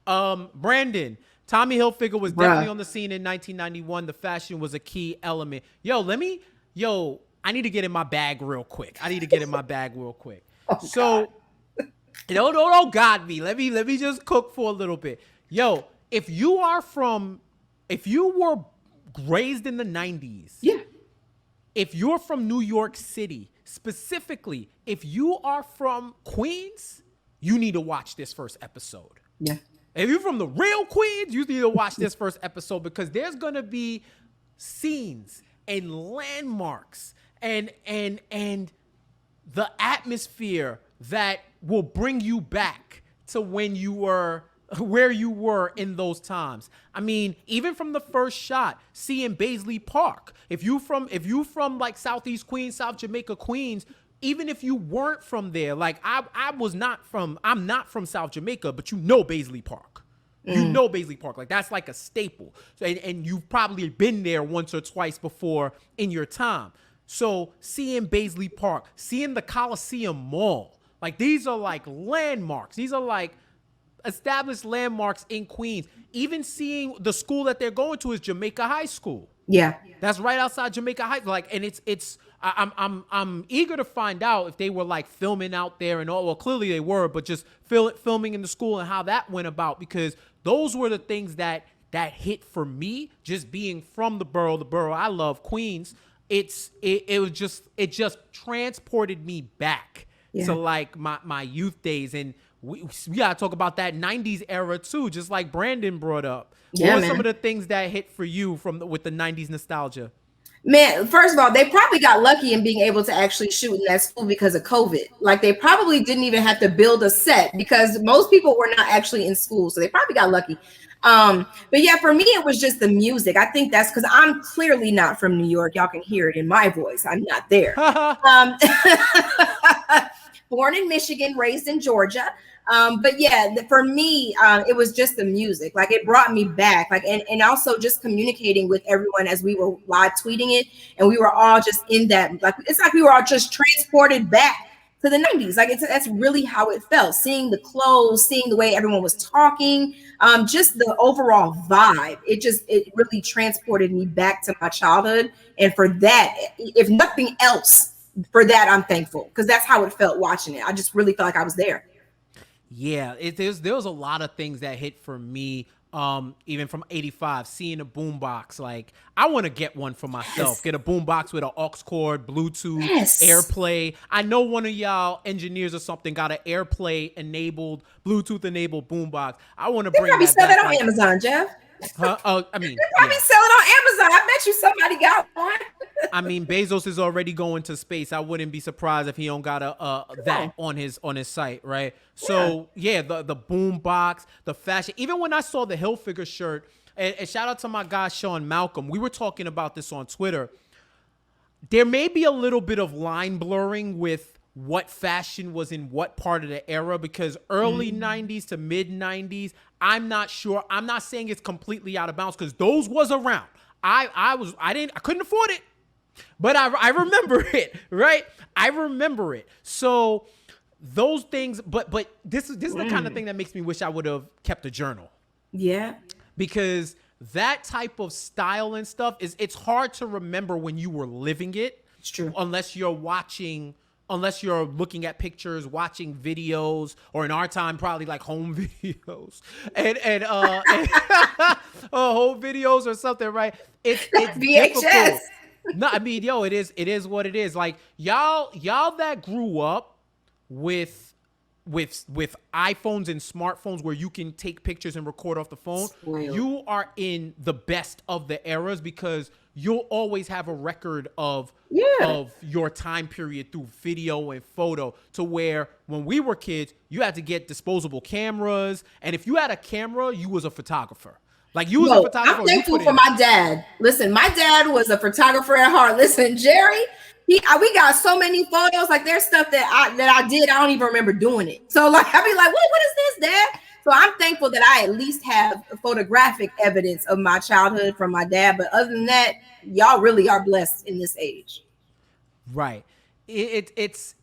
Brandon, Tommy Hilfiger was definitely on the scene in 1991. The fashion was a key element. I need to get in my bag real quick. Oh, So, don't God me. Let me just cook for a little bit. Yo, if you were raised in the 90s, yeah, if you're from New York City, specifically, if you are from Queens, you need to watch this first episode. yeah. If you're from the real Queens, you need to watch this first episode because there's gonna be scenes and landmarks and the atmosphere that will bring you back to when you were where you were in those times. I mean, even from the first shot, seeing Baisley Park. If you from like Southeast Queens, South Jamaica, Queens, even if you weren't from there, like I'm not from South Jamaica, but you know Baisley Park. You know Baisley Park. Like that's like a staple. So, and you've probably been there once or twice before in your time. So seeing Baisley Park, seeing the Coliseum Mall, like these are like landmarks. These are like established landmarks in Queens. Even seeing the school that they're going to is Jamaica High School. Yeah. That's right outside Jamaica High. Like, and I'm eager to find out if they were like filming out there and all. Well, clearly they were, but just filming in the school and how that went about, because those were the things that hit for me. Just being from the borough I love, Queens. It just transported me back to like my youth days, and we gotta talk about that 90s era too, just like Brandon brought up. What were some of the things that hit for you with the 90s nostalgia? Man, first of all, they probably got lucky in being able to actually shoot in that school because of COVID. Like they probably didn't even have to build a set because most people were not actually in school. So they probably got lucky. But yeah, for me, it was just the music. I think that's because I'm clearly not from New York. Y'all can hear it in my voice. I'm not there. Born in Michigan, raised in Georgia. But yeah, for me, it was just the music. Like it brought me back. Like and also just communicating with everyone as we were live tweeting it, and we were all just in that. Like it's like we were all just transported back to the 90s. Like that's really how it felt. Seeing the clothes, seeing the way everyone was talking, just the overall vibe. It really transported me back to my childhood. And for that, if nothing else, for that I'm thankful because that's how it felt watching it. I just really felt like I was there. Yeah, there was a lot of things that hit for me. Even from 85, seeing a boombox, like I want to get one for myself. Get a boombox with an aux cord, Bluetooth, AirPlay. I know one of y'all engineers or something got an AirPlay enabled, Bluetooth enabled boombox. I want to bring probably that sell back. That on Amazon, Jeff. Huh? I mean, they probably sell it on Amazon. I bet you somebody got one. I mean, Bezos is already going to space. I wouldn't be surprised if he don't got that on his site, right? So yeah, the boom box, the fashion. Even when I saw the Hilfiger shirt, and shout out to my guy Sean Malcolm, we were talking about this on Twitter. There may be a little bit of line blurring with what fashion was in what part of the era, because early 90s to mid 90s, I'm not sure. I'm not saying it's completely out of bounds because those was around. I couldn't afford it. But I remember it, right? I remember it. So those things, but this is the kind of thing that makes me wish I would have kept a journal. Yeah. Because that type of style and stuff it's hard to remember when you were living it. It's true. Unless you're looking at pictures, watching videos, or in our time, probably like home videos and home videos or something, right? It's VHS. Difficult. No, I mean, it is what it is. Like y'all that grew up with iPhones and smartphones where you can take pictures and record off the phone, you are in the best of the eras because you'll always have a record of your time period through video and photo, to where when we were kids, you had to get disposable cameras. And if you had a camera, you was a photographer. Like you was a photographer. I'm thankful for my dad. Listen, my dad was a photographer at heart. Listen, Jerry, we got so many photos. Like there's stuff that I did. I don't even remember doing it. So like I'd be like, what is this, Dad? So I'm thankful that I at least have photographic evidence of my childhood from my dad. But other than that, y'all really are blessed in this age. Right. It's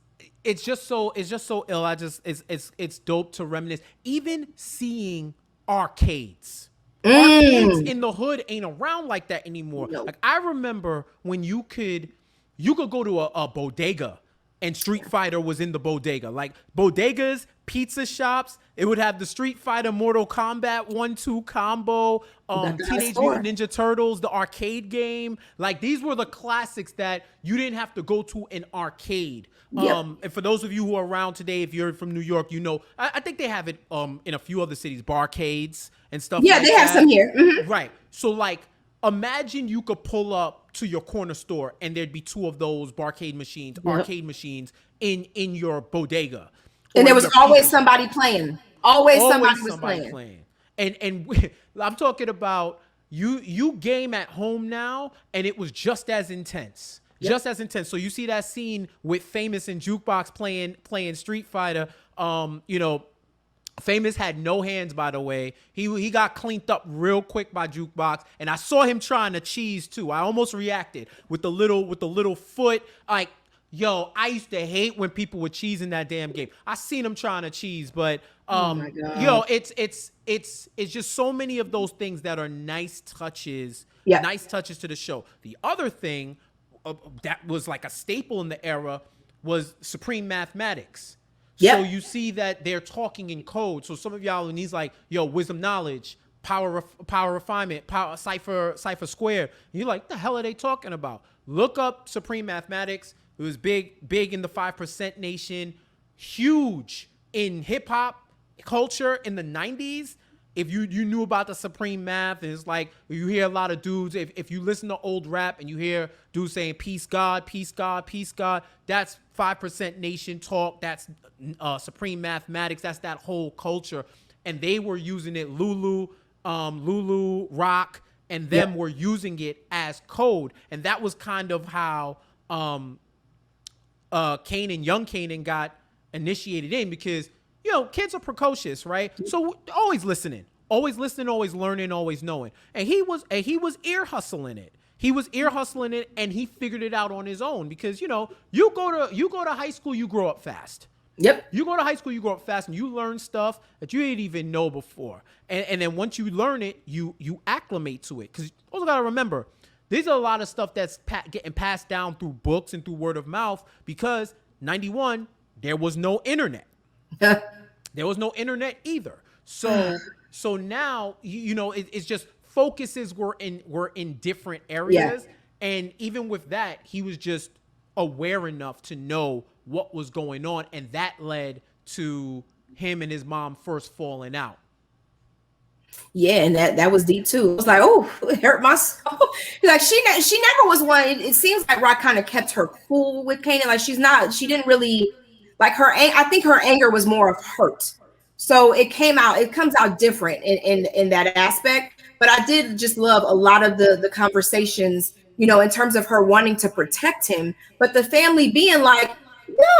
just so ill. It's dope to reminisce. Even seeing arcades. Arcades in the hood ain't around like that anymore. No. Like I remember when you could go to a bodega and Street Fighter was in the bodega. Like bodegas, pizza shops, it would have the Street Fighter Mortal Kombat 1-2 combo, Teenage Mutant Ninja Turtles, the arcade game. Like these were the classics that you didn't have to go to an arcade. And for those of you who are around today, if you're from New York, you know, I think they have it in a few other cities, barcades and stuff like that. Yeah, they have some here. Mm-hmm. Right. So like imagine you could pull up to your corner store and there'd be two of those arcade machines in your bodega. And there was always somebody playing. Always somebody was playing. And I'm talking about you game at home now, and it was just as intense. Just as intense. So you see that scene with Famous and Jukebox playing Street Fighter. You know, Famous had no hands, by the way. He got cleaned up real quick by Jukebox, and I saw him trying to cheese too. I almost reacted with the little foot. Like, yo, I used to hate when people would cheese in that damn game. I seen him trying to cheese, but yo, it's just so many of those things that are nice touches to the show. The other thing that was like a staple in the era was Supreme Mathematics. So you see that they're talking in code. So some of y'all, and he's like, yo, wisdom, knowledge, power refinement, power cipher square. And you're like, what the hell are they talking about? Look up Supreme Mathematics. It was big in the 5% Nation, huge in hip hop culture in the 90s. If you knew about the Supreme Math, and it's like you hear a lot of dudes, if you listen to old rap and you hear dudes saying peace God, peace God, peace God, that's 5% Nation talk. That's Supreme Mathematics. That's that whole culture. And they were using it, Lulu, Rock, and them were using it as code. And that was kind of how young Kanan got initiated in, because you know, kids are precocious, right? So always listening, always learning, always knowing. And he was ear hustling it. He was ear hustling it, and he figured it out on his own, because you know, you go to high school, you grow up fast. Yep. You go to high school, you grow up fast, and you learn stuff that you didn't even know before. And then once you learn it, you acclimate to it. Because you also got to remember, there's a lot of stuff that's getting passed down through books and through word of mouth, because 91, there was no internet. There was no internet either. So now, you know, it's just focuses were in different areas. Yeah. And even with that, he was just aware enough to know what was going on. And that led to him and his mom first falling out. Yeah, and that was deep too. It was like, oh, it hurt my soul. Like she never was one. It seems like Rock kind of kept her cool with Kanan. Like she didn't really like her. I think her anger was more of hurt. So it comes out different in that aspect. But I did just love a lot of the conversations, you know, in terms of her wanting to protect him, but the family being like,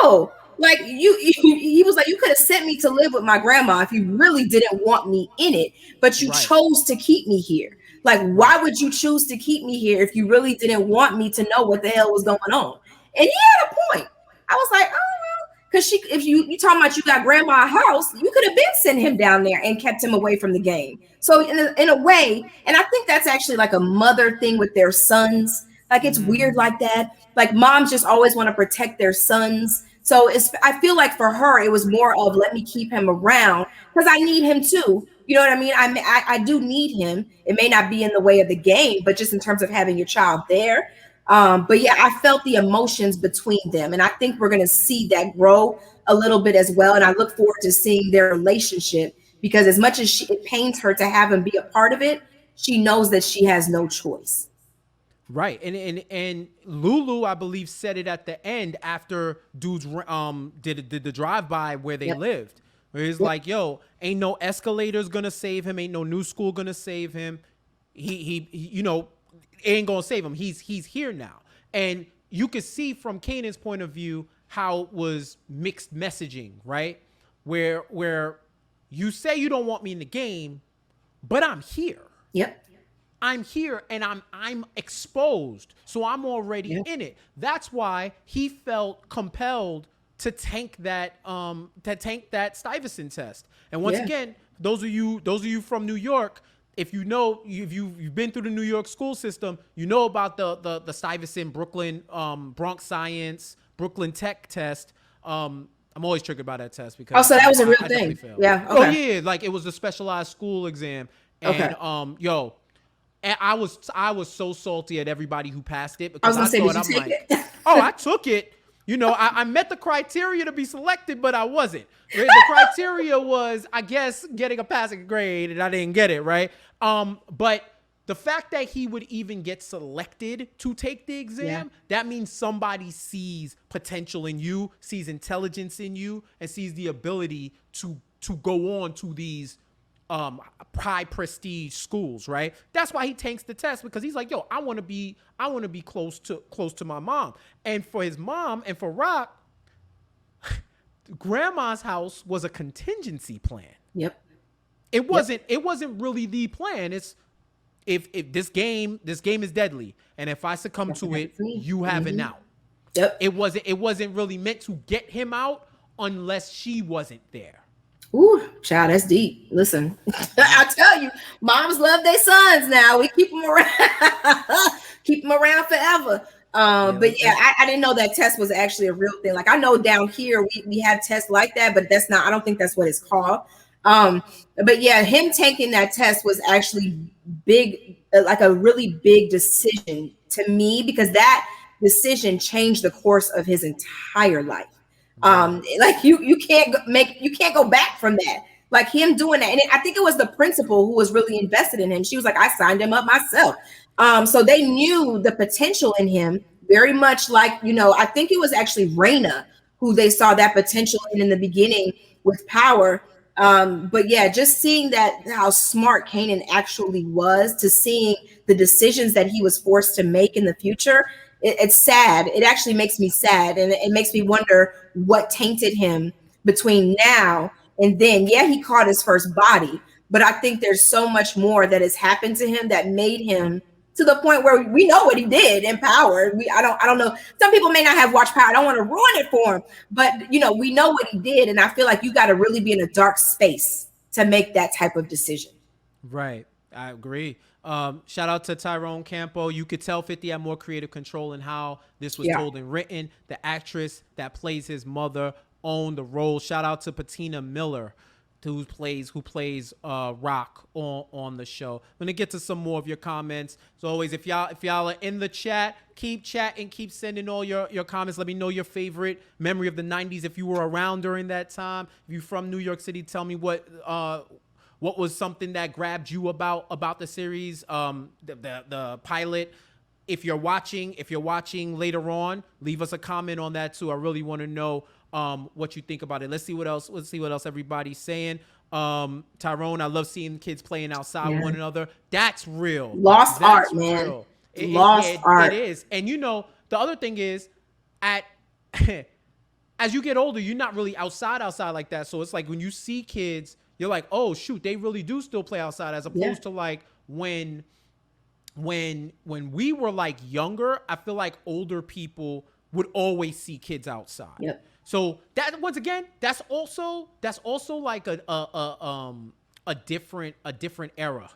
no. Like he was like, you could have sent me to live with my grandma if you really didn't want me in it, but you chose to keep me here. Like, why would you choose to keep me here if you really didn't want me to know what the hell was going on? And he had a point. I was like, oh well, because if you talking about you got grandma a house, you could have been sent him down there and kept him away from the game. So in a way, and I think that's actually like a mother thing with their sons. Like it's weird like that. Like moms just always want to protect their sons. So I feel like for her, it was more of let me keep him around because I need him too. You know what I mean? I do need him. It may not be in the way of the game, but just in terms of having your child there. But yeah, I felt the emotions between them. And I think we're going to see that grow a little bit as well. And I look forward to seeing their relationship because as much as it pains her to have him be a part of it, she knows that she has no choice. Right. And Lulu, I believe, said it at the end after dudes did the drive-by where they lived. Where he's like, yo, ain't no escalators gonna save him, ain't no new school gonna save him. He you know, ain't gonna save him. He's here now. And you could see from Kanan's point of view how it was mixed messaging, right? Where you say you don't want me in the game, but I'm here. Yep. I'm here and I'm exposed, so I'm already in it. That's why he felt compelled to tank that Stuyvesant test. And once again, those of you from New York, if you know, if you've been through the New York school system, you know about the Stuyvesant, Brooklyn, Bronx Science, Brooklyn Tech test. I'm always triggered by that test because so that was a real I thing. definitely failed. Yeah. Okay. Oh yeah, like it was a specialized school exam, and and I was so salty at everybody who passed it because I thought I'm like, oh, I took it. You know, I met the criteria to be selected, but I wasn't. Right? The criteria was, I guess, getting a passing grade, and I didn't get it, right? But the fact that he would even get selected to take the exam, that means somebody sees potential in you, sees intelligence in you, and sees the ability to go on to these high prestige schools, right? That's why he takes the test, because he's like, yo, I want to be close to my mom. And for his mom and for Rock, grandma's house was a contingency plan. Yep. It wasn't really the plan. It's if this game is deadly, and if I succumb to it, you have an out. Yep. It wasn't really meant to get him out unless she wasn't there. Ooh, child, that's deep. Listen, I tell you, moms love their sons now. We keep them around forever. But yeah, I didn't know that test was actually a real thing. Like, I know down here we have tests like that, but I don't think that's what it's called. But yeah, him taking that test was actually big, like a really big decision to me, because that decision changed the course of his entire life. Like you can't go back from that. Like him doing that. And I think it was the principal who was really invested in him. She was like, I signed him up myself. So they knew the potential in him very much, like, I think it was actually Raina who they saw that potential in the beginning with Power. But yeah, just seeing how smart Kanan actually was, to seeing the decisions that he was forced to make in the future. It's sad. It actually makes me sad. And it makes me wonder what tainted him between now and then. Yeah, he caught his first body, but I think there's so much more that has happened to him that made him to the point where we know what he did in Power. I don't know. Some people may not have watched Power. I don't want to ruin it for him, but we know what he did. And I feel like you got to really be in a dark space to make that type of decision. Right. I agree. Shout out to Tyrone Campo. You could tell 50 had more creative control in how this was told and written. The actress that plays his mother owned the role. Shout out to Patina Miller, who plays Rock on the show. I'm gonna get to some more of your comments. As always, if y'all are in the chat, keep chatting, keep sending all your comments. Let me know your favorite memory of the 90s if you were around during that time. If you're from New York City, tell me what was something that grabbed you about the series, the pilot. If you're watching later on, leave us a comment on that too. I really want to know what you think about it. Let's see what else everybody's saying. Tyrone, I love seeing kids playing outside with one another. That's real. Lost art, man. Lost art. It is. And the other thing is, as you get older, you're not really outside like that. So it's like when you see kids, you're like, oh shoot, they really do still play outside, as opposed to like when we were like younger. I feel like older people would always see kids outside. Yep. So that, once again, that's also like a different era.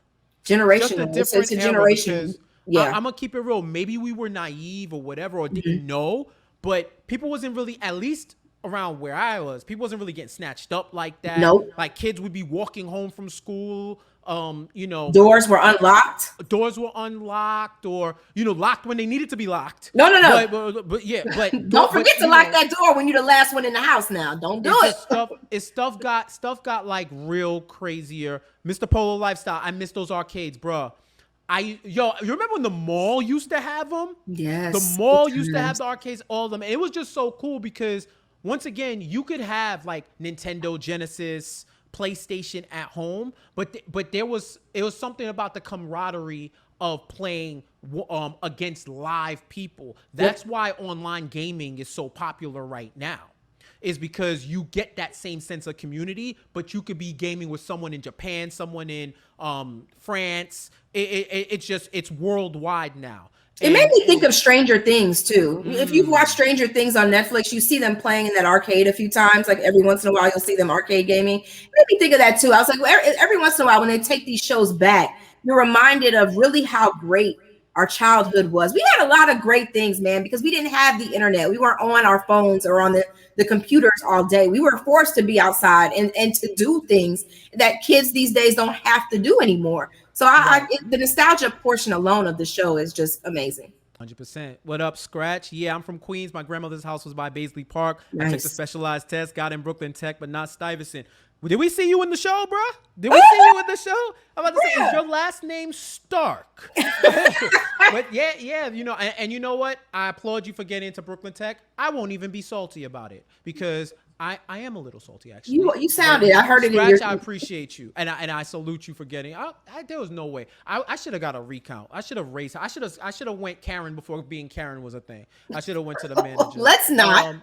Generational. Just a different it's a generation. Because I'm gonna keep it real. Maybe we were naive or whatever, or didn't know, but people wasn't really, at least around where I was, people wasn't really getting snatched up like that. Nope. Like kids would be walking home from school. Doors were unlocked. Or locked when they needed to be locked. No. But don't forget to lock that door when you're the last one in the house. Now, don't do it. Stuff got like real crazier. Mr. Polo Lifestyle. I miss those arcades, bro. You remember when the mall used to have them? Yes. The mall used to have the arcades, all of them. And it was just so cool because, once again, you could have like Nintendo, Genesis, PlayStation at home, but it was something about the camaraderie of playing against live people. That's why online gaming is so popular right now, is because you get that same sense of community, but you could be gaming with someone in Japan, someone in France. It's worldwide now. It made me think of Stranger Things too. If you've watched Stranger Things on Netflix, you see them playing in that arcade a few times. Like every once in a while, you'll see them arcade gaming. It made me think of that too. I was like, well, every once in a while, when they take these shows back, you're reminded of really how great our childhood was. We had a lot of great things, man, because we didn't have the internet. We weren't on our phones or on the computers all day. We were forced to be outside and to do things that kids these days don't have to do anymore. So the nostalgia portion alone of the show is just amazing. 100%. What up, Scratch? Yeah, I'm from Queens. My grandmother's house was by Baisley Park. Nice. I took the specialized test, got in Brooklyn Tech, but not Stuyvesant. Did we see you in the show, bro? Did we see you in the show? I'm about to say, is your last name Stark? But yeah, you know, and you know what? I applaud you for getting into Brooklyn Tech. I won't even be salty about it because I am a little salty, actually. You sounded. I heard it Scratch, in your. I appreciate you, and I salute you for getting. There was no way. I should have got a recount. I should have raced. I should have went Karen before being Karen was a thing. I should have went to the manager. Let's not.